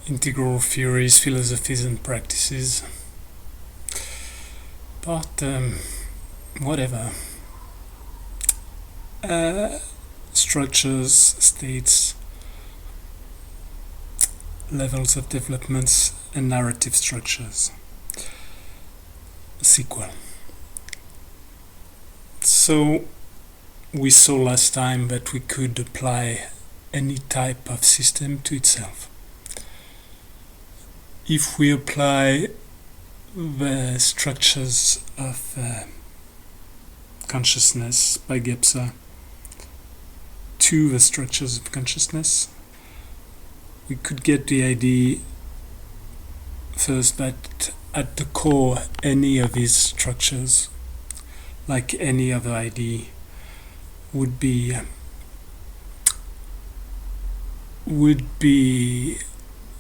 integral theories, philosophies and practices. But whatever. Structures, states, levels of developments and narrative structures. Sequel. So we saw last time that we could apply any type of system to itself. If we apply the structures of consciousness by Gebser to the structures of consciousness, we could get the idea first that at the core any of these structures, like any other idea, would be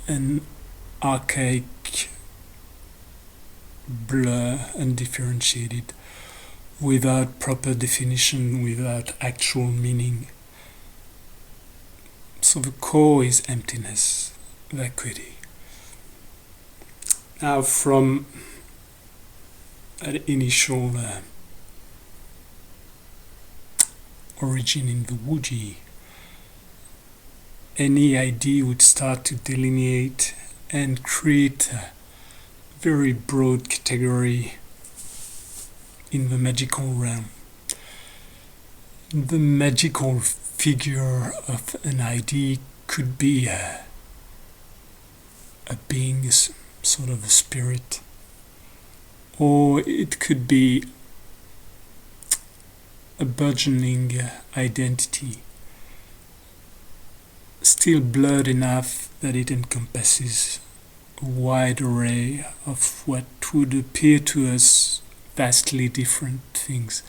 an archaic blur, undifferentiated, without proper definition, without actual meaning. So the core is emptiness, vacuity. Now from an initial origin in the Wuji, any idea would start to delineate and create a very broad category in the magical realm. The magical figure of an idea could be a being, sort of a spirit, or it could be a burgeoning identity, still blurred enough that it encompasses a wide array of what would appear to us vastly different things.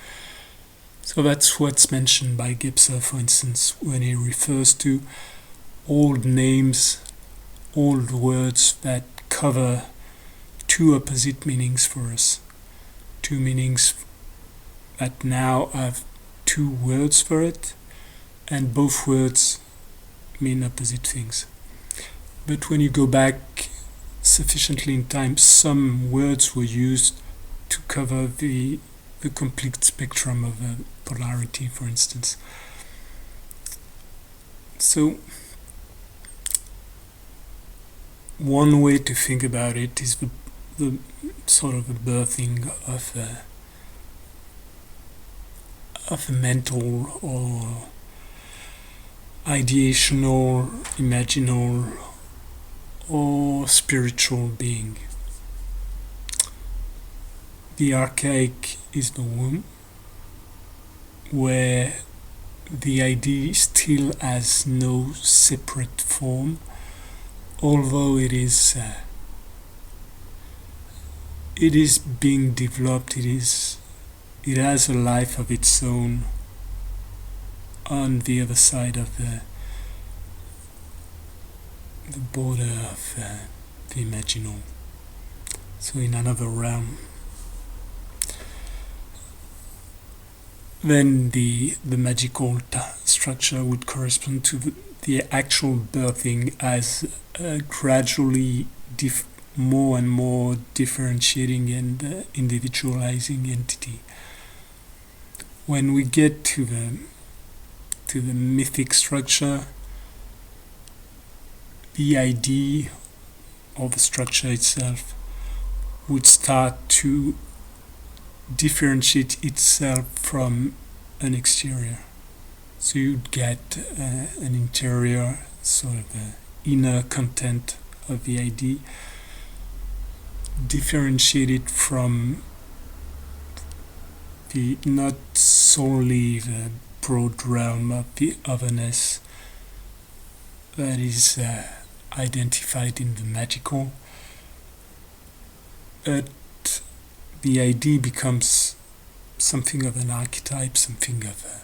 So that's what's mentioned by Gebser, for instance, when he refers to old names, old words that cover two opposite meanings for us, two meanings that now have two words for it, and both words mean opposite things. But when you go back sufficiently in time, some words were used to cover the complete spectrum of polarity, for instance. So one way to think about it is the sort of a birthing of a mental or ideational, imaginal or spiritual being. The archaic is the womb, where the idea still has no separate form, although it is being developed. It has a life of its own on the other side of the border of the imaginal, so in another realm. Then the magical structure would correspond to the actual birthing as a gradually more and more differentiating and individualizing entity. When we get to the mythic structure, the idea or the structure itself would start to differentiate itself from an exterior. So you'd get an interior, sort of the inner content of the idea, differentiated from the not solely the broad realm of the otherness that is identified in the magical, but the idea becomes something of an archetype, something of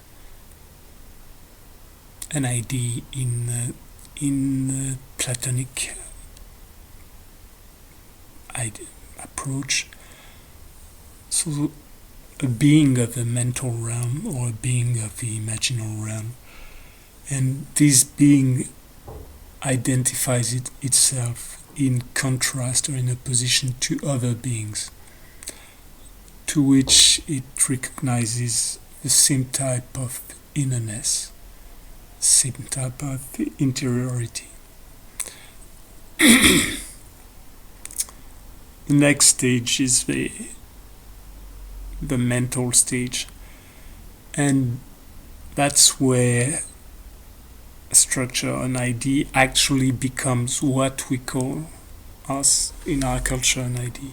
an idea in the Platonic approach. So a being of the mental realm or a being of the imaginal realm. And this being identifies itself in contrast or in opposition to other beings, to which it recognizes the same type of innerness, same type of interiority. The next stage is the mental stage, and that's where a structure, an idea, actually becomes what we call us in our culture an idea,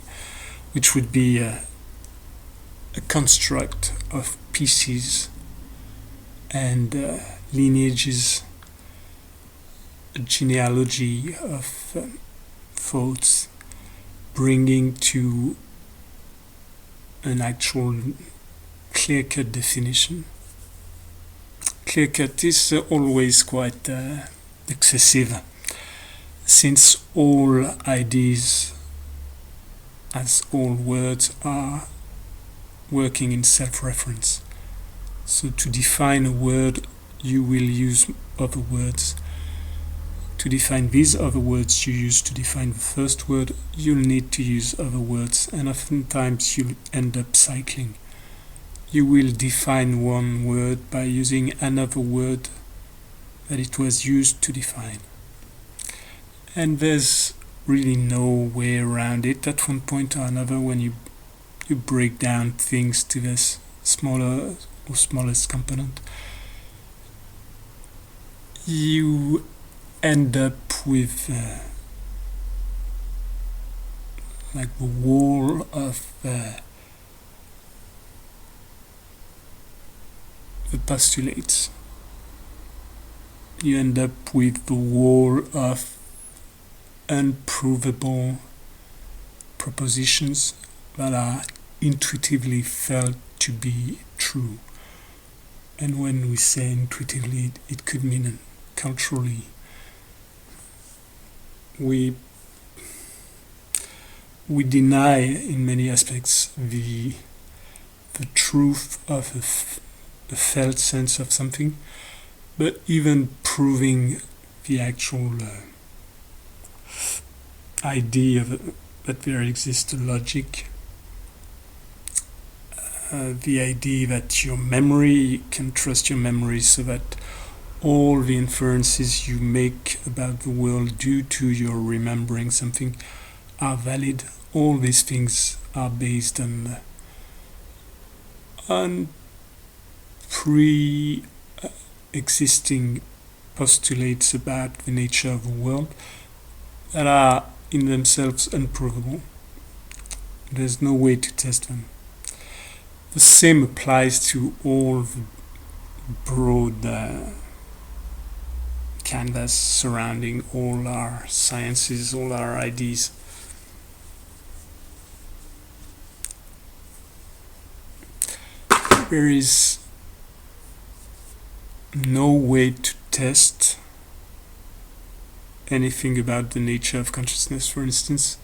which would be a construct of pieces and lineages, a genealogy of thoughts, bringing to an actual clear-cut definition. Clear-cut is always quite excessive, since all ideas, as all words, are working in self-reference. So to define a word, you will use other words. To define these other words you use to define the first word, you'll need to use other words, and oftentimes you'll end up cycling. You will define one word by using another word that it was used to define. And there's really no way around it at one point or another when you break down things to this smaller or smallest component. You end up with like the wall of the postulates. You end up with the wall of unprovable propositions that are intuitively felt to be true. And when we say intuitively, it could mean culturally. We deny in many aspects the truth of a felt sense of something, but even proving the actual idea that there exists a logic, the idea that your memory, you can trust your memory so that all the inferences you make about the world due to your remembering something are valid. All these things are based on pre-existing postulates about the nature of the world that are in themselves unprovable. There's no way to test them. The same applies to all the broad canvas surrounding all our sciences, all our ideas. There is no way to test anything about the nature of consciousness. For instance,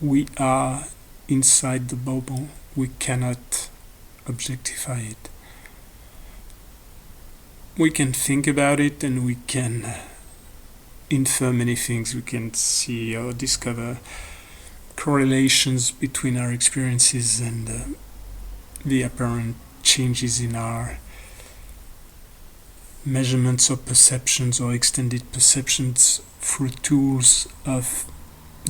we are inside the bubble. We cannot objectify it. We can think about it and we can infer many things. We can see or discover correlations between our experiences and the apparent changes in our measurements or perceptions or extended perceptions through tools of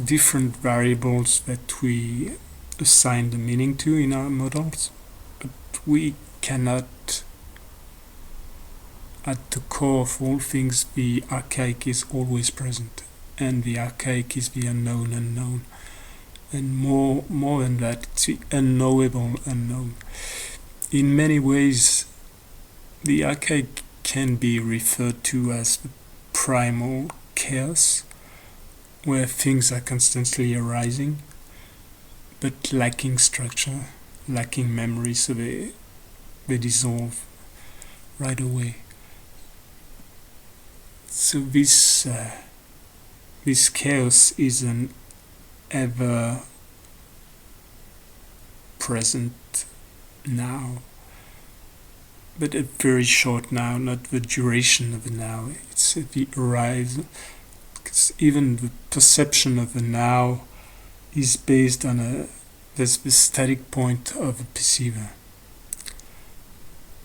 different variables that we assign the meaning to in our models. But we cannot, at the core of all things, the archaic is always present, and the archaic is the unknown. And more than that, it's the unknowable unknown. In many ways, the archaic can be referred to as the primal chaos, where things are constantly arising, but lacking structure, lacking memory, so they dissolve right away. So this chaos is an ever present now. but a very short now, not the duration of the now. It's the arise. Because even the perception of the now is based on there's the static point of the perceiver.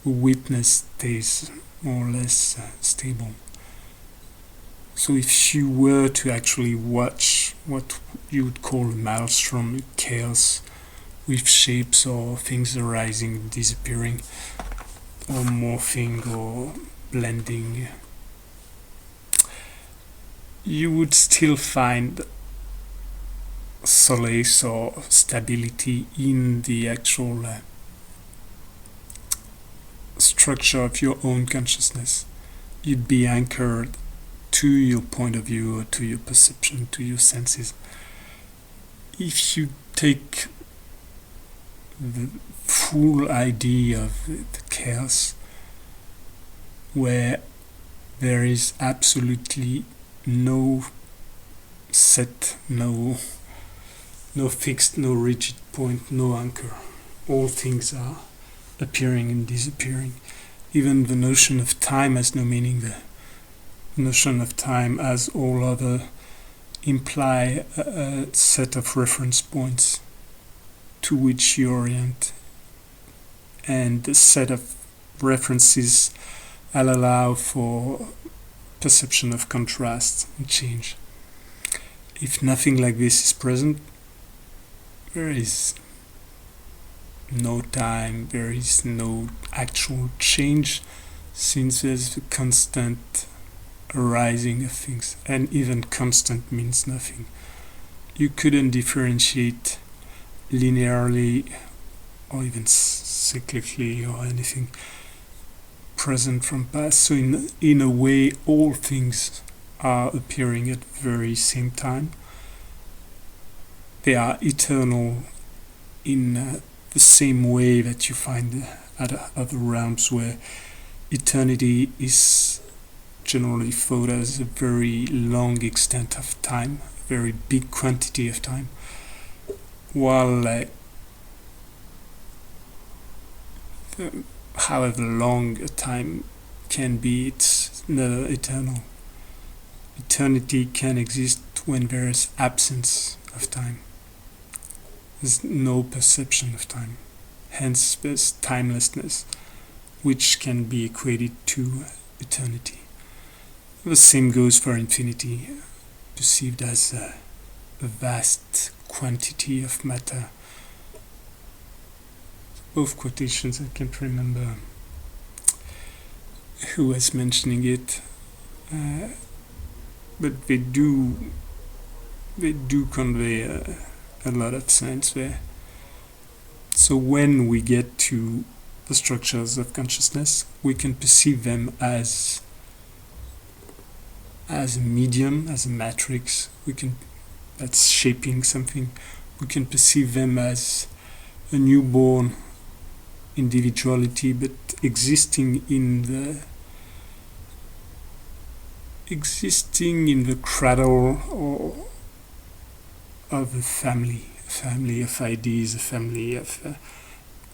The witness stays more or less stable. So if you were to actually watch what you would call a maelstrom, chaos, with shapes or things arising, disappearing, or morphing or blending, you would still find solace or stability in the actual structure of your own consciousness. You'd be anchored to your point of view or to your perception, to your senses. If you take the full idea of the chaos, where there is absolutely no set, no fixed, no rigid point, no anchor. All things are appearing and disappearing. Even the notion of time has no meaning there. The notion of time, as all other, imply a set of reference points to which you orient, and the set of references allow for perception of contrast and change. If nothing like this is present, there is no time, there is no actual change, since there's a constant arising of things, and even constant means nothing. You couldn't differentiate linearly or even cyclically or anything present from past. So in a way, all things are appearing at the very same time. They are eternal in the same way that you find at other realms, where eternity is generally thought as a very long extent of time, a very big quantity of time, while however long a time can be, it's never eternal. Eternity can exist when there is absence of time. There's no perception of time. Hence there's timelessness, which can be equated to eternity. The same goes for infinity, perceived as a vast quantity of matter. Both quotations, I can't remember who was mentioning it, but they do convey a lot of sense there. So when we get to the structures of consciousness, we can perceive them as a medium, as a matrix. That's shaping something. We can perceive them as a newborn individuality, but existing in the cradle or of a family of ideas, a family of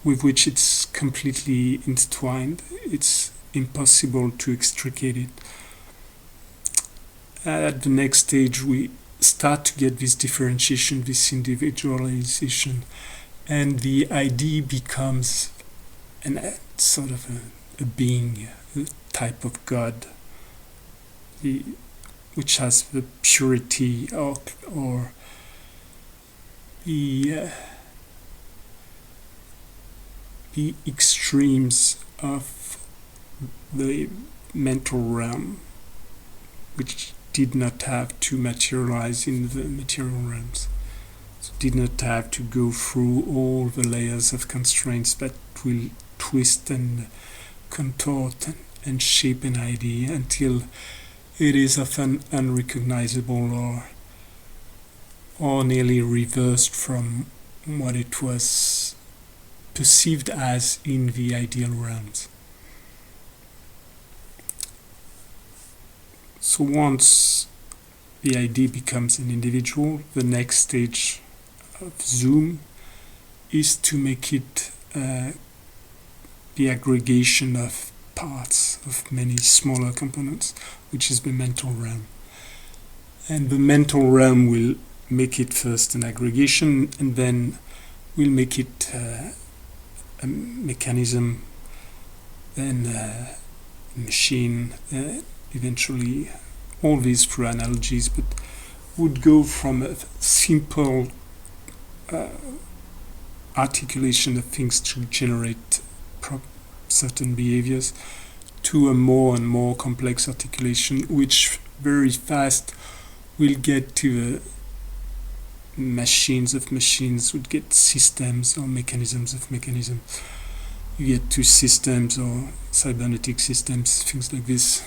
with which it's completely intertwined. It's impossible to extricate it. At the next stage, we start to get this differentiation, this individualization, and the idea becomes sort of a being, a type of God, which has the purity or the extremes of the mental realm, which did not have to materialize in the material realms. So did not have to go through all the layers of constraints that will twist and contort and shape an idea until it is often unrecognizable or nearly reversed from what it was perceived as in the ideal realms. So once the idea becomes an individual, the next stage of Zoom is to make it the aggregation of parts of many smaller components, which is the mental realm. And the mental realm will make it first an aggregation, and then will make it a mechanism, then a machine, eventually all these through analogies, but would go from a simple articulation of things to generate certain behaviors to a more and more complex articulation, which very fast will get to machines of machines, would get systems or mechanisms of mechanisms. You get to systems or cybernetic systems, things like this.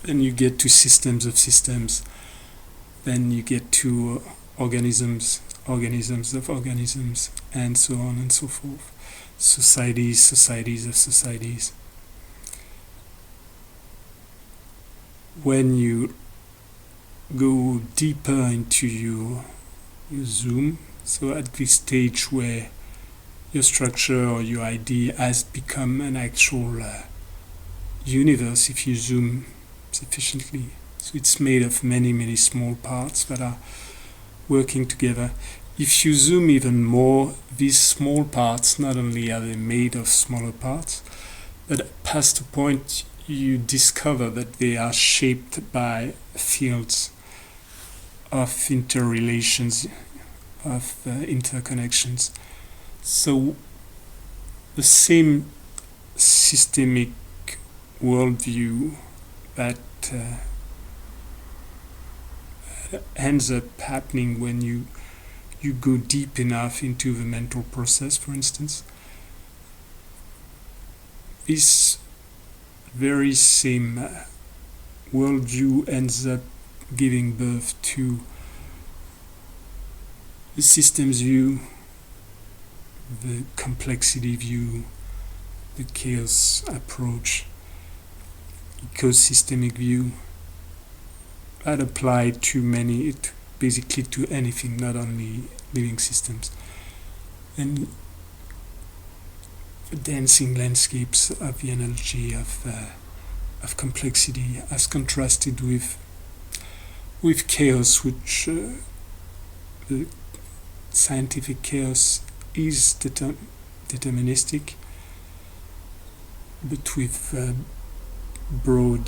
Then you get to systems of systems. Then you get to organisms of organisms, and so on and so forth. Societies of societies. When you go deeper into your zoom, so at this stage where your structure or your idea has become an actual universe, if you zoom sufficiently, so it's made of many, many small parts that are working together. If you zoom even more, these small parts, not only are they made of smaller parts, but past a point you discover that they are shaped by fields of interrelations, of interconnections. So the same systemic worldview that ends up happening when you go deep enough into the mental process, for instance, this very same worldview ends up giving birth to the systems view, the complexity view, the chaos approach, ecosystemic view, that apply to many, basically to anything, not only living systems. And the dancing landscapes of the analogy of complexity as contrasted with chaos, which the scientific chaos is deterministic, but with broad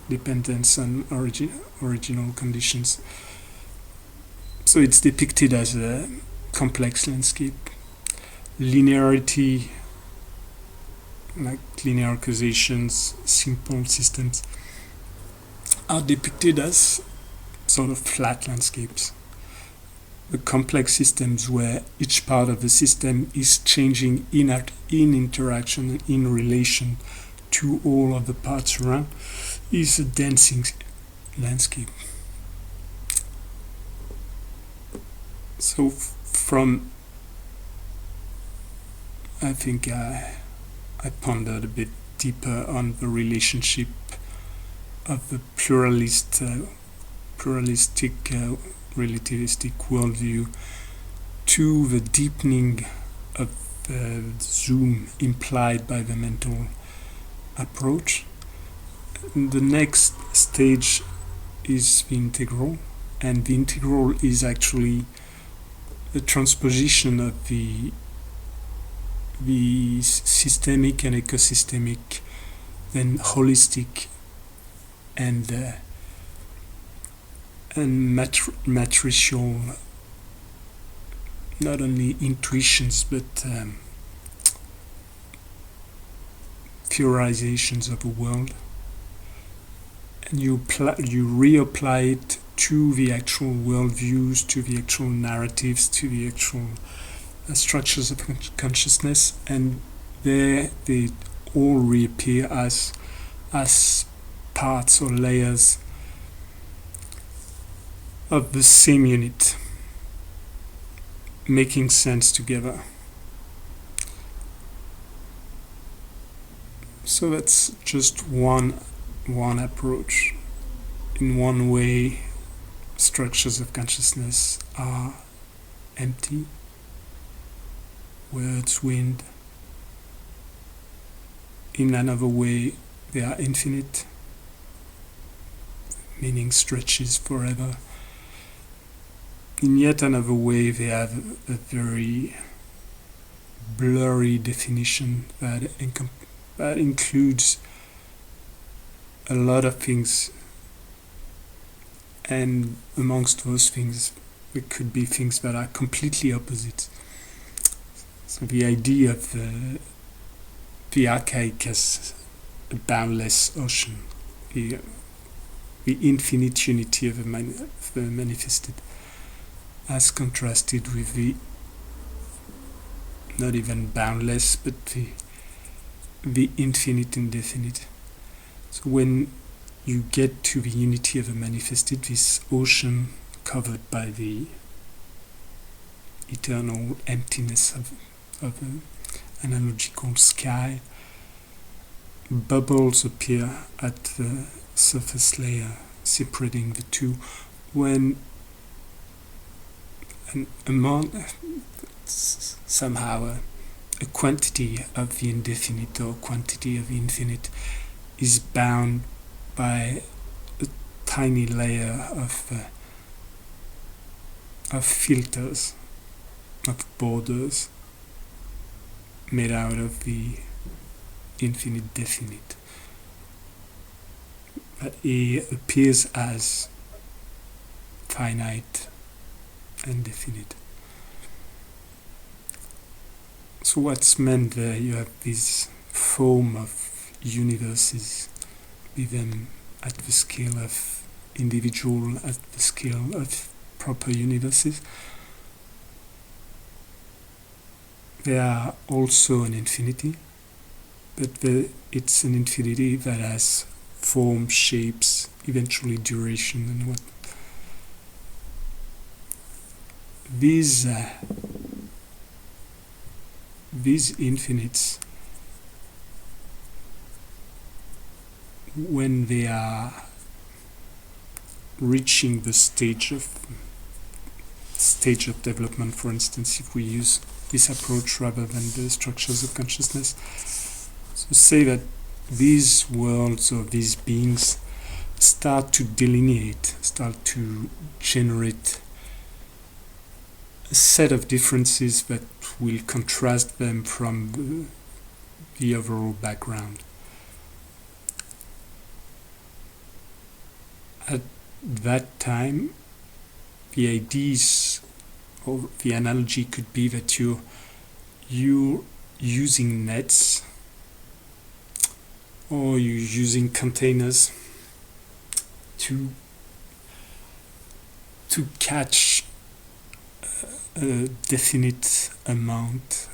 dependence on original conditions. So it's depicted as a complex landscape. Linearity, like linear causations, simple systems, are depicted as sort of flat landscapes. The complex systems where each part of the system is changing in interaction, in relation to all of the parts around, is a dancing landscape. So I think I pondered a bit deeper on the relationship of the pluralistic relativistic worldview to the deepening of the zoom implied by the mental approach. And the next stage is the integral, and the integral is actually the transposition of the systemic and ecosystemic, then holistic and matricial, not only intuitions but theorizations of the world, and you reapply it to the actual worldviews, to the actual narratives, to the actual structures of consciousness, and there they all reappear as parts or layers of the same unit, making sense together. So that's just one approach. In one way, structures of consciousness are empty. words, wind. In another way, they are infinite, meaning stretches forever. In yet another way, they have a very blurry definition that includes a lot of things, and amongst those things, there could be things that are completely opposite. So the idea of the archaic as a boundless ocean, the infinite unity of the manifested, as contrasted with the not even boundless, but the infinite indefinite. So when you get to the unity of the manifested, this ocean covered by the eternal emptiness of an analogical sky, bubbles appear at the surface layer, separating the two. When an amount, somehow a quantity of the indefinite or quantity of the infinite is bound by a tiny layer of filters, of borders, made out of the infinite definite, that it appears as finite and definite. So what's meant there? You have this foam of universes, with them at the scale of individual, at the scale of proper universes. They are also an infinity, but it's an infinity that has form, shapes, eventually duration, and what. These infinites, when they are reaching the stage of development, for instance, if we use this approach rather than the structures of consciousness, so say that these worlds or these beings start to delineate, start to generate a set of differences that will contrast them from the overall background. At that time, the ideas or the analogy could be that you're using nets, or you're using containers to catch a definite amount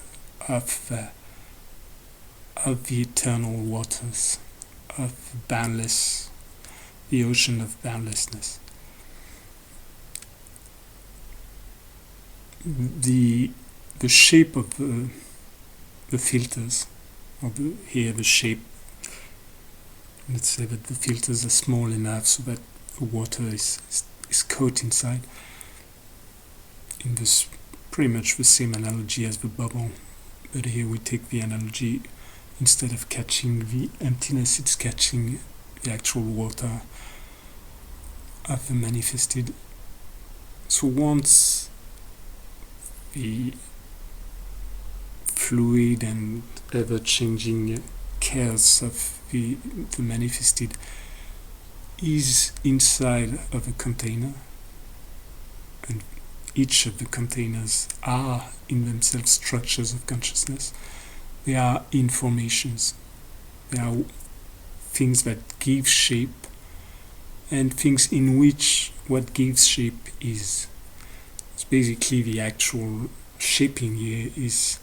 of the eternal waters of boundless, the ocean of boundlessness. The shape of the filters, or the shape. Let's say that the filters are small enough so that the water is caught inside. In this, pretty much the same analogy as the bubble, but here we take the analogy, instead of catching the emptiness, it's catching the actual water of the manifested. So once the fluid and ever-changing chaos of the manifested is inside of a container, and each of the containers are in themselves structures of consciousness. They are informations. They are things that give shape, and things in which what gives shape is. It's basically the actual shaping here is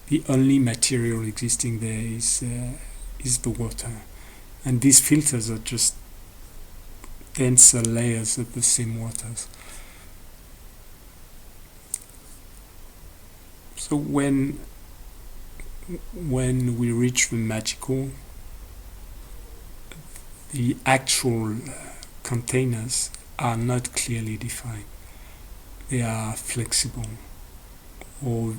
the only material existing there is the water. And these filters are just denser layers of the same waters. So when we reach the magical, the actual containers are not clearly defined. They are flexible, or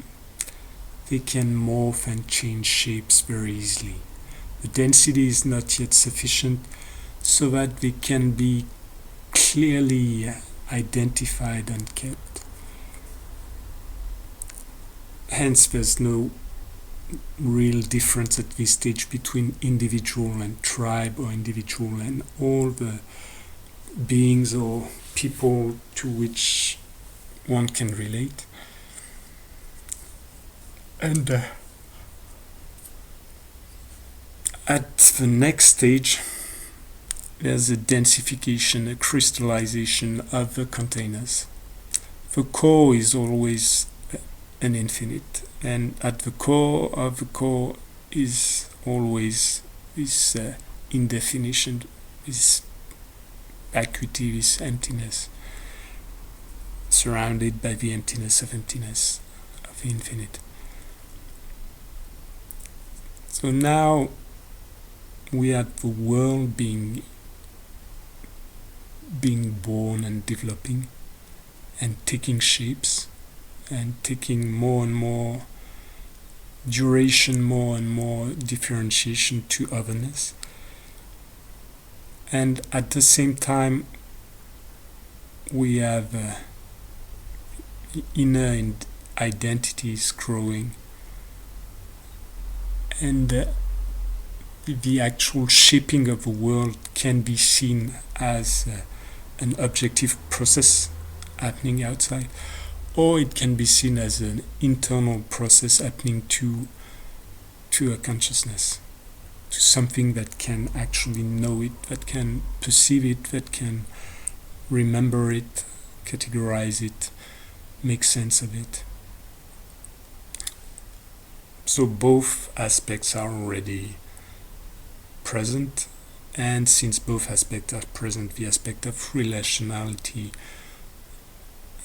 they can morph and change shapes very easily. The density is not yet sufficient so that they can be clearly identified and kept. Hence, there's no real difference at this stage between individual and tribe, or individual and all the beings or people to which one can relate. And at the next stage, there's a densification, a crystallization of the containers. The core is always an infinite, and at the core of the core is always this indefinition, this vacuity, this emptiness, surrounded by the emptiness of the infinite. So now we have the world being born and developing and taking shapes and taking more and more duration, more and more differentiation to otherness. And at the same time, we have inner identities growing, and the actual shaping of the world can be seen as an objective process happening outside, or it can be seen as an internal process happening to a consciousness, to something that can actually know it, that can perceive it, that can remember it, categorize it, make sense of it. So both aspects are already present, and since both aspects are present, the aspect of relationality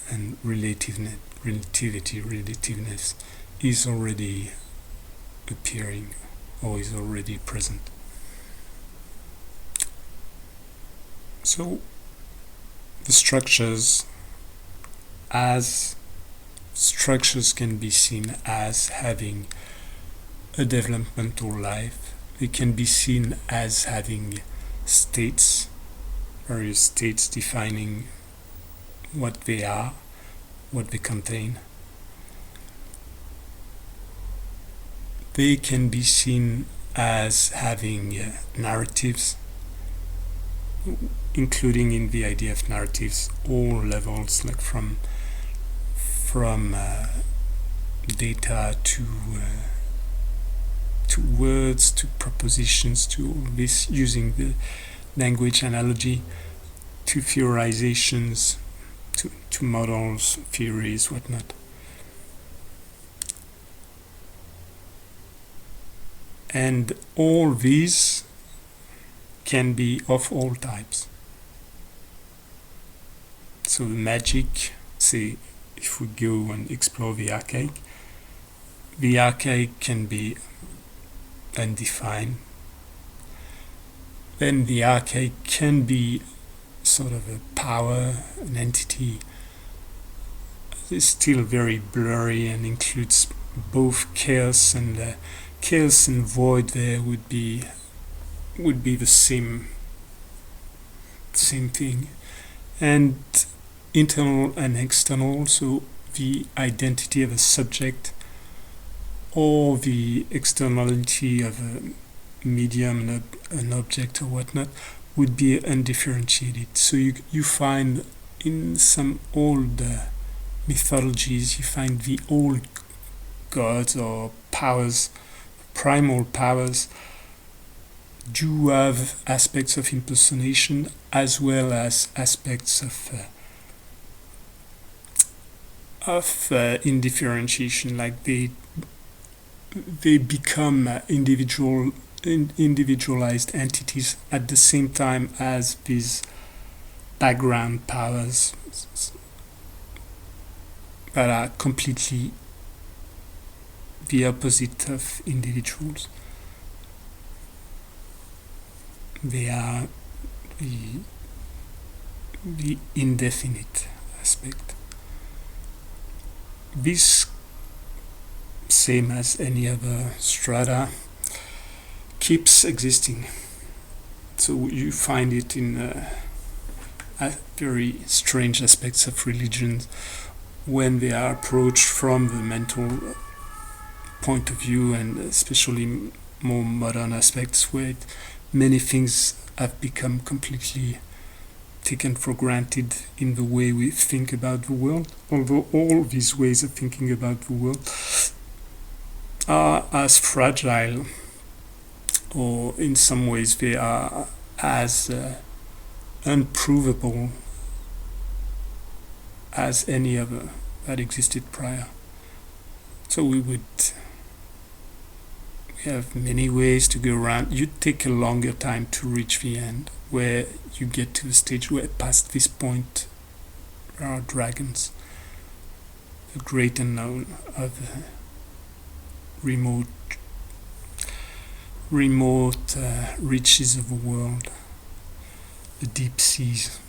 and relativeness is already appearing, or is already present. So the structures can be seen as having a developmental life. They can be seen as having states, various states defining what they are, what they contain. They can be seen as having narratives, including in the idea of narratives all levels, like from data to words, to propositions, to all this, using the language analogy, to theorizations, to models, theories, whatnot. And all these can be of all types. So the magic, say, if we go and explore the archaic can be undefined. Then the archaic can be sort of a power, an entity. It's still very blurry and includes both chaos and void. There would be the same thing, and internal and external. So the identity of a subject, or the externality of a medium, an object or whatnot, would be undifferentiated. So you find in some old mythologies, you find the old gods or powers, primal powers, do have aspects of impersonation as well as aspects of indifferentiation, like they become individualized entities at the same time as these background powers that are completely the opposite of individuals. They are the indefinite aspect. This same as any other strata, keeps existing. So you find it in very strange aspects of religion when they are approached from the mental point of view, and especially more modern aspects where many things have become completely taken for granted in the way we think about the world, although all these ways of thinking about the world are as fragile, or in some ways they are as unprovable as any other that existed prior. So we have many ways to go around. You take a longer time to reach the end, where you get to a stage where past this point there are dragons, the great unknown of the remote reaches of the world, the deep seas.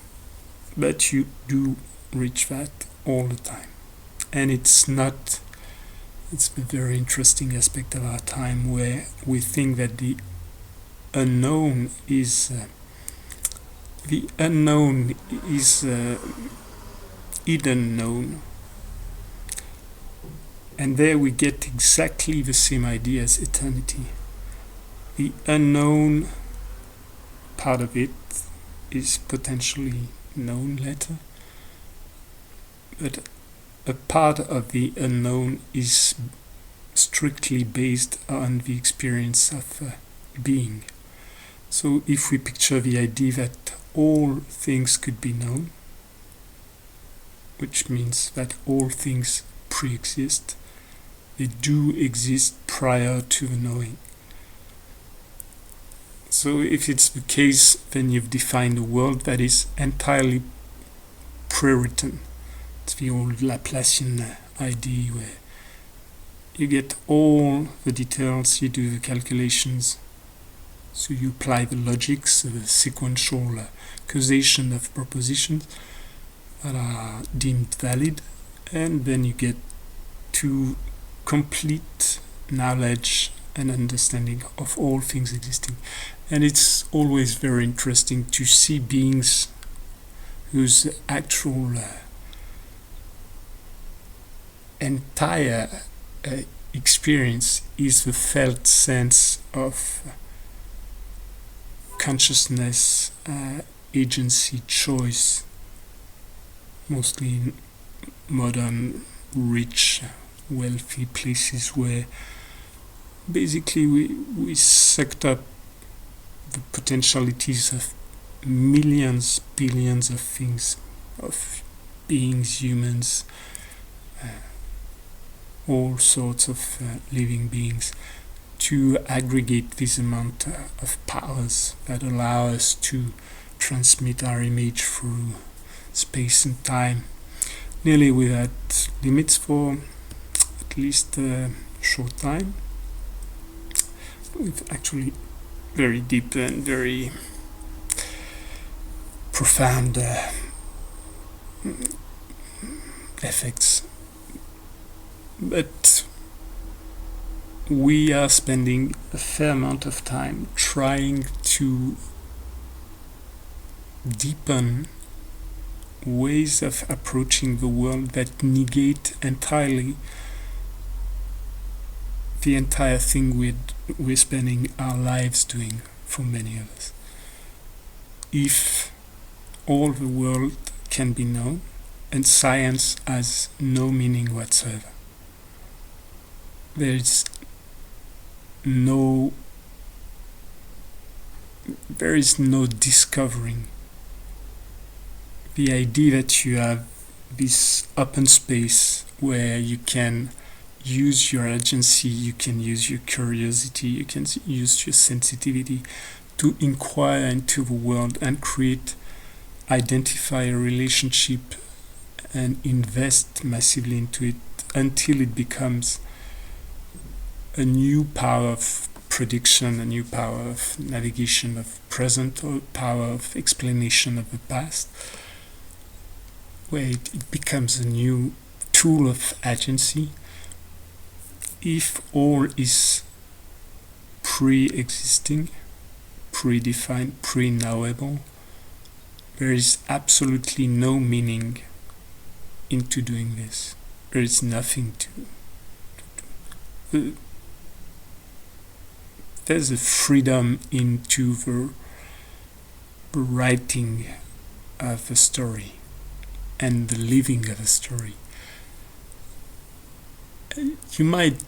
But you do reach that all the time. And it's a very interesting aspect of our time, where we think that the unknown is hidden known. And there we get exactly the same idea as eternity. The unknown part of it is potentially known later, but a part of the unknown is strictly based on the experience of being. So if we picture the idea that all things could be known, which means that all things pre-exist, they do exist prior to the knowing. So if it's the case, then you've defined a world that is entirely pre-written. It's the old Laplacian idea where you get all the details, you do the calculations, so you apply the logics, the sequential causation of propositions that are deemed valid, and then you get to complete knowledge and understanding of all things existing. And it's always very interesting to see beings whose actual entire experience is the felt sense of consciousness, agency, choice, mostly in modern, rich, wealthy places where basically we sucked up the potentialities of millions, billions of things, of beings, humans, all sorts of living beings, to aggregate this amount of powers that allow us to transmit our image through space and time, nearly without limits for at least a short time, with actually very deep and very profound effects. But we are spending a fair amount of time trying to deepen ways of approaching the world that negate entirely the entire thing we're spending our lives doing, for many of us. If all the world can be known and science has no meaning whatsoever, there is no discovering. The idea that you have this open space where you can use your agency, you can use your curiosity, you can use your sensitivity to inquire into the world and identify a relationship and invest massively into it until it becomes a new power of prediction, a new power of navigation of present, or power of explanation of the past, where it becomes a new tool of agency. if all is pre-existing, predefined, pre-knowable, there is absolutely no meaning into doing this. There is nothing to do. There's a freedom into the writing of a story and the living of a story. You might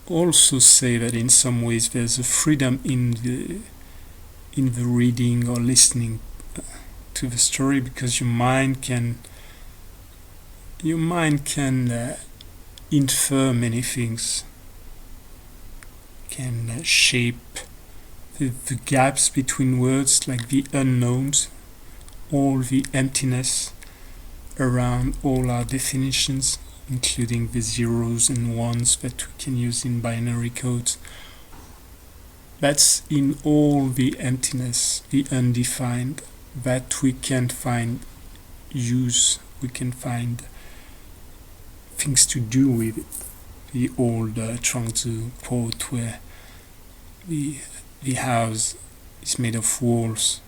also say that in some ways there's a freedom in the reading or listening to the story, because your mind can infer many things, can shape the gaps between words, like the unknowns, all the emptiness around all our definitions, including the zeros and ones that we can use in binary codes. That's in all the emptiness, the undefined, that we can find use, we can find things to do with it. The old Chuangzi quote where the house is made of walls,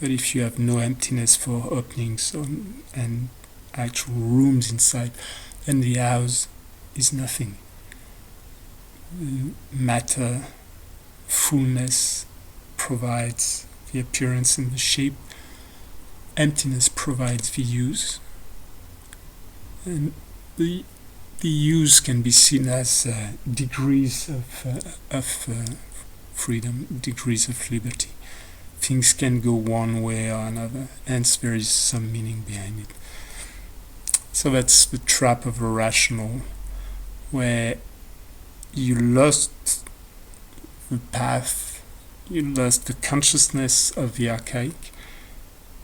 but if you have no emptiness for openings and actual rooms inside, then the house is nothing. Matter, fullness provides the appearance and the shape. Emptiness provides the use. And the use can be seen as degrees of freedom, degrees of liberty. Things can go one way or another, hence there is some meaning behind it. So that's the trap of the rational, where you lost the path, you lost the consciousness of the archaic,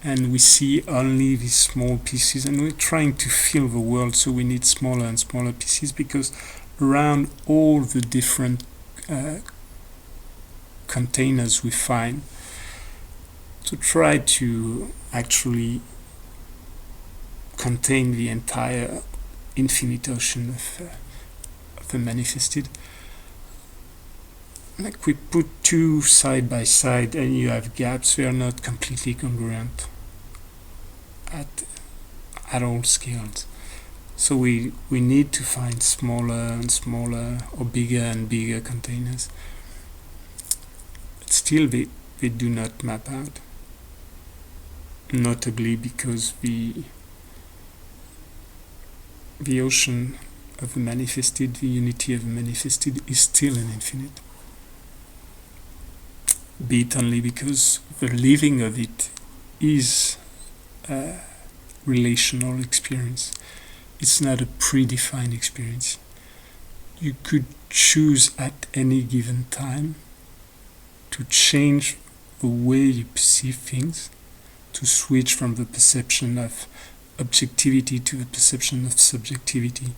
and we see only these small pieces, and we're trying to fill the world, so we need smaller and smaller pieces, because around all the different containers we find, to try to actually contain the entire infinite ocean of the manifested. Like we put two side by side and you have gaps, they are not completely congruent at all scales. So we need to find smaller and smaller, or bigger and bigger containers. But still they do not map out. Notably because the ocean of the manifested, the unity of the manifested, is still an infinite. Be it only because the living of it is a relational experience. It's not a predefined experience. You could choose at any given time to change the way you perceive things, to switch from the perception of objectivity to the perception of subjectivity.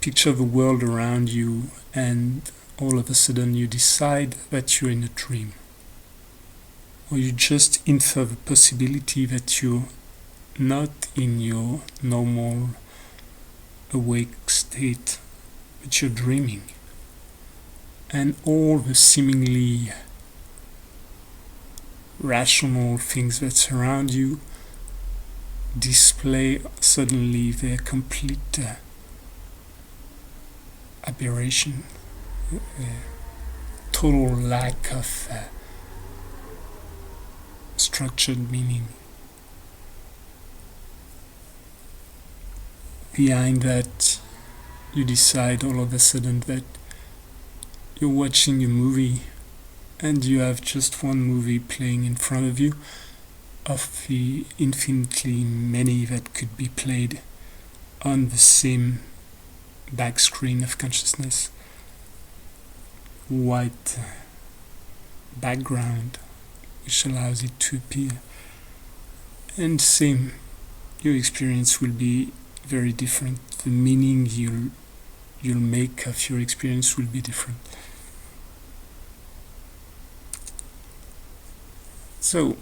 Picture the world around you, and all of a sudden you decide that you're in a dream. Or you just infer the possibility that you're not in your normal awake state, but you're dreaming. And all the seemingly rational things that surround you display suddenly their complete aberration, total lack of structured meaning. Behind that, you decide all of a sudden that you're watching a movie and you have just one movie playing in front of you, of the infinitely many that could be played on the same back screen of consciousness. White background which allows it to appear. And same, your experience will be very different. The meaning you'll make of your experience will be different. So,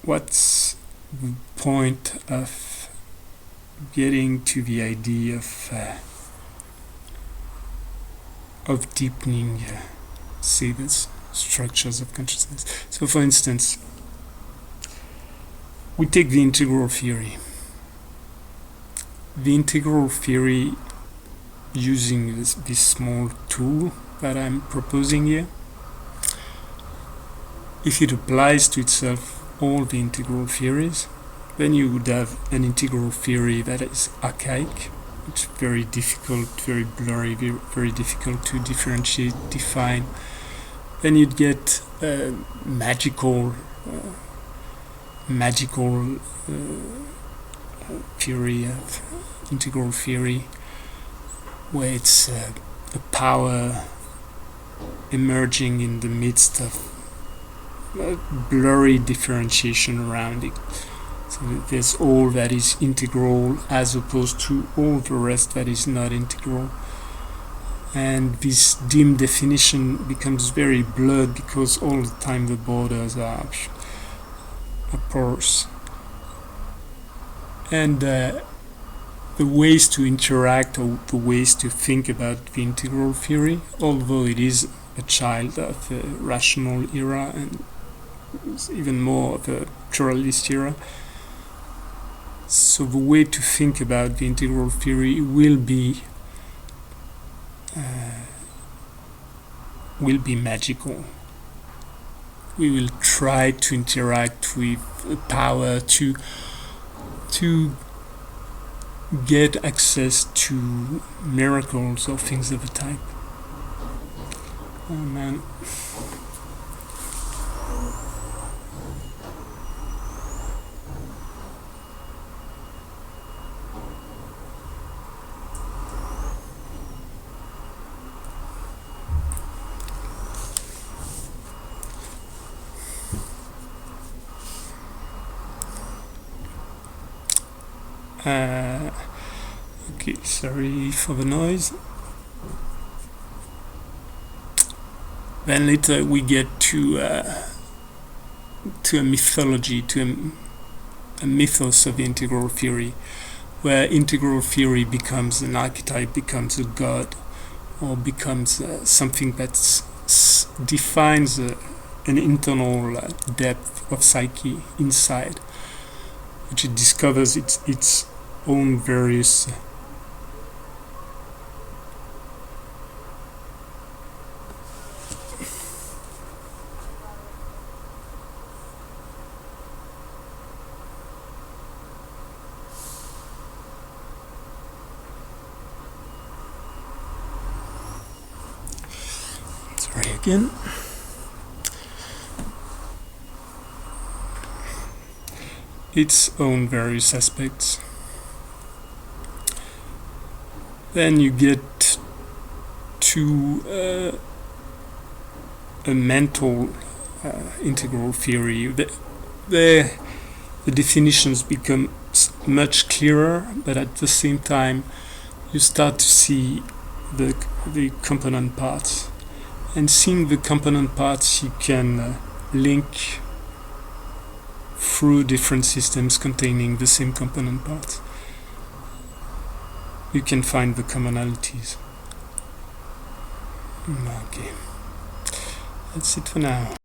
what's the point of getting to the idea of deepening, say, the structures of consciousness. So, for instance, we take the integral theory. The integral theory, using this small tool that I'm proposing here, if it applies to itself all the integral theories, then you would have an integral theory that is archaic. It's very difficult, very blurry, very difficult to differentiate, define. Then you'd get magical theory of integral theory, where it's a power emerging in the midst of blurry differentiation around it. So there's all that is integral as opposed to all the rest that is not integral. And this dim definition becomes very blurred because all the time the borders are porous. And the ways to interact or the ways to think about the integral theory, although it is a child of the rational era and even more of the pluralist era, so the way to think about the integral theory will be magical. We will try to interact with power to get access to miracles or things of the type. Oh man. Okay, sorry for the noise. Then later we get to a mythology, to a mythos of integral theory, where integral theory becomes an archetype, becomes a god, or becomes something that defines an internal depth of psyche inside, which it discovers its own various sorry again. Its own various aspects. Then you get to a mental integral theory. The definitions become much clearer, but at the same time you start to see the component parts. And seeing the component parts, you can link through different systems containing the same component parts. You can find the commonalities. Okay, that's it for now.